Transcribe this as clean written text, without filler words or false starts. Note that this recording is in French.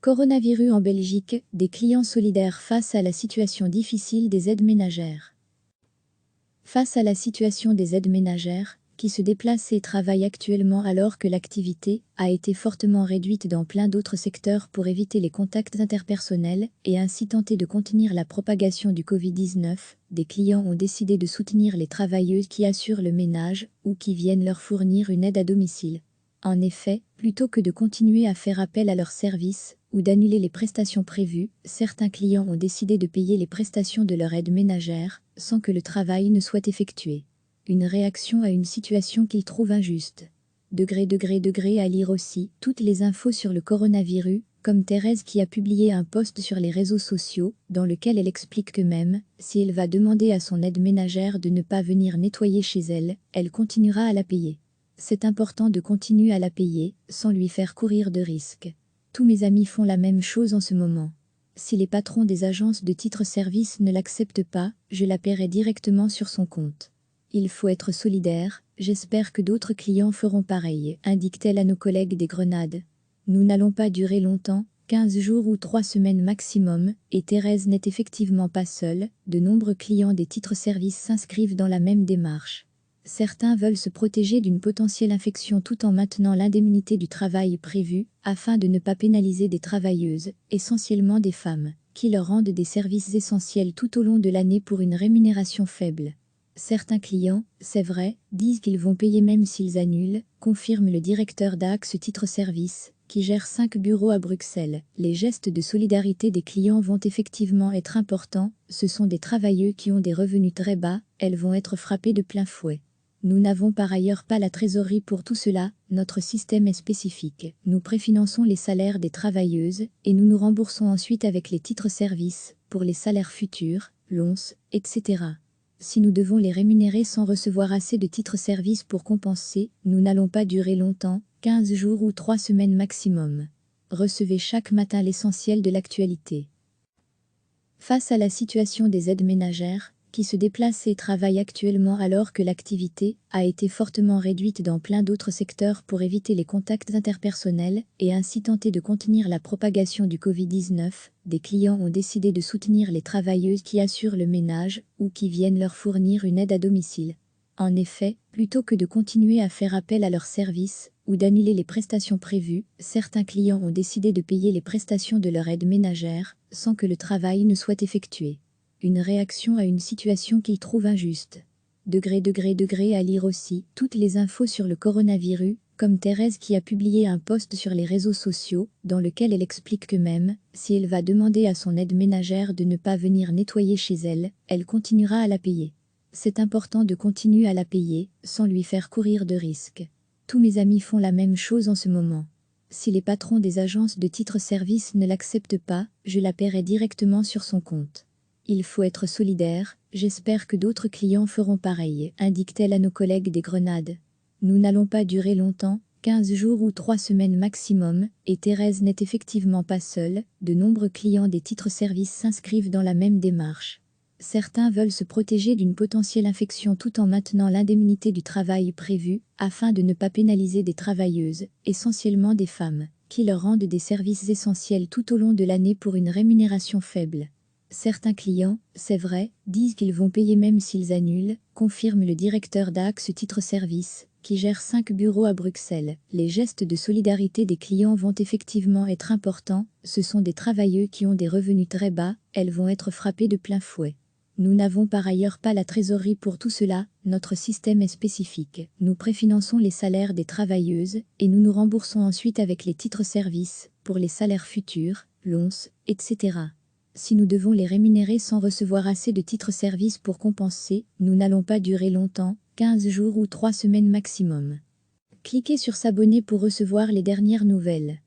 Coronavirus en Belgique, des clients solidaires face à la situation difficile des aides ménagères. Face à la situation des aides ménagères, qui se déplacent et travaillent actuellement alors que l'activité a été fortement réduite dans plein d'autres secteurs pour éviter les contacts interpersonnels et ainsi tenter de contenir la propagation du Covid-19, des clients ont décidé de soutenir les travailleuses qui assurent le ménage ou qui viennent leur fournir une aide à domicile. En effet, plutôt que de continuer à faire appel à leurs services ou d'annuler les prestations prévues, certains clients ont décidé de payer les prestations de leur aide ménagère sans que le travail ne soit effectué. Une réaction à une situation qu'ils trouvent injuste. À lire aussi toutes les infos sur le coronavirus, comme Thérèse qui a publié un post sur les réseaux sociaux dans lequel elle explique que même si elle va demander à son aide ménagère de ne pas venir nettoyer chez elle, elle continuera à la payer. C'est important de continuer à la payer, sans lui faire courir de risques. Tous mes amis font la même chose en ce moment. Si les patrons des agences de titre-service ne l'acceptent pas, je la paierai directement sur son compte. Il faut être solidaire, j'espère que d'autres clients feront pareil, indique-t-elle à nos collègues des Grenades. Nous n'allons pas durer longtemps, 15 jours ou 3 semaines maximum, et Thérèse n'est effectivement pas seule, de nombreux clients des titres-services s'inscrivent dans la même démarche. Certains veulent se protéger d'une potentielle infection tout en maintenant l'indemnité du travail prévue, afin de ne pas pénaliser des travailleuses, essentiellement des femmes, qui leur rendent des services essentiels tout au long de l'année pour une rémunération faible. Certains clients, c'est vrai, disent qu'ils vont payer même s'ils annulent, confirme le directeur d'Axe Titre Service, qui gère 5 bureaux à Bruxelles. Les gestes de solidarité des clients vont effectivement être importants, ce sont des travailleux qui ont des revenus très bas, elles vont être frappées de plein fouet. Nous n'avons par ailleurs pas la trésorerie pour tout cela, notre système est spécifique. Nous préfinançons les salaires des travailleuses et nous nous remboursons ensuite avec les titres-services, pour les salaires futurs, l'ONS, etc. Si nous devons les rémunérer sans recevoir assez de titres-services pour compenser, nous n'allons pas durer longtemps, 15 jours ou 3 semaines maximum. Recevez chaque matin l'essentiel de l'actualité. Face à la situation des aides ménagères, qui se déplacent et travaillent actuellement alors que l'activité a été fortement réduite dans plein d'autres secteurs pour éviter les contacts interpersonnels et ainsi tenter de contenir la propagation du Covid-19, des clients ont décidé de soutenir les travailleuses qui assurent le ménage ou qui viennent leur fournir une aide à domicile. En effet, plutôt que de continuer à faire appel à leurs services ou d'annuler les prestations prévues, certains clients ont décidé de payer les prestations de leur aide ménagère sans que le travail ne soit effectué. Une réaction à une situation qu'ils trouvent injuste. À lire aussi toutes les infos sur le coronavirus, comme Thérèse qui a publié un post sur les réseaux sociaux dans lequel elle explique que même si elle va demander à son aide ménagère de ne pas venir nettoyer chez elle, elle continuera à la payer. C'est important de continuer à la payer, sans lui faire courir de risques. Tous mes amis font la même chose en ce moment. Si les patrons des agences de titre-service ne l'acceptent pas, je la paierai directement sur son compte. Il faut être solidaire, j'espère que d'autres clients feront pareil, indique-t-elle à nos collègues des Grenades. Nous n'allons pas durer longtemps, 15 jours ou 3 semaines maximum, et Thérèse n'est effectivement pas seule, de nombreux clients des titres-services s'inscrivent dans la même démarche. Certains veulent se protéger d'une potentielle infection tout en maintenant l'indemnité du travail prévue, afin de ne pas pénaliser des travailleuses, essentiellement des femmes, qui leur rendent des services essentiels tout au long de l'année pour une rémunération faible. Certains clients, c'est vrai, disent qu'ils vont payer même s'ils annulent, confirme le directeur d'Axe Titre Service, qui gère 5 bureaux à Bruxelles. Les gestes de solidarité des clients vont effectivement être importants, ce sont des travailleux qui ont des revenus très bas, elles vont être frappées de plein fouet. Nous n'avons par ailleurs pas la trésorerie pour tout cela, notre système est spécifique. Nous préfinançons les salaires des travailleuses et nous nous remboursons ensuite avec les titres-services, pour les salaires futurs, l'ONS, etc. Si nous devons les rémunérer sans recevoir assez de titres-services pour compenser, nous n'allons pas durer longtemps, 15 jours ou 3 semaines maximum. Cliquez sur s'abonner pour recevoir les dernières nouvelles.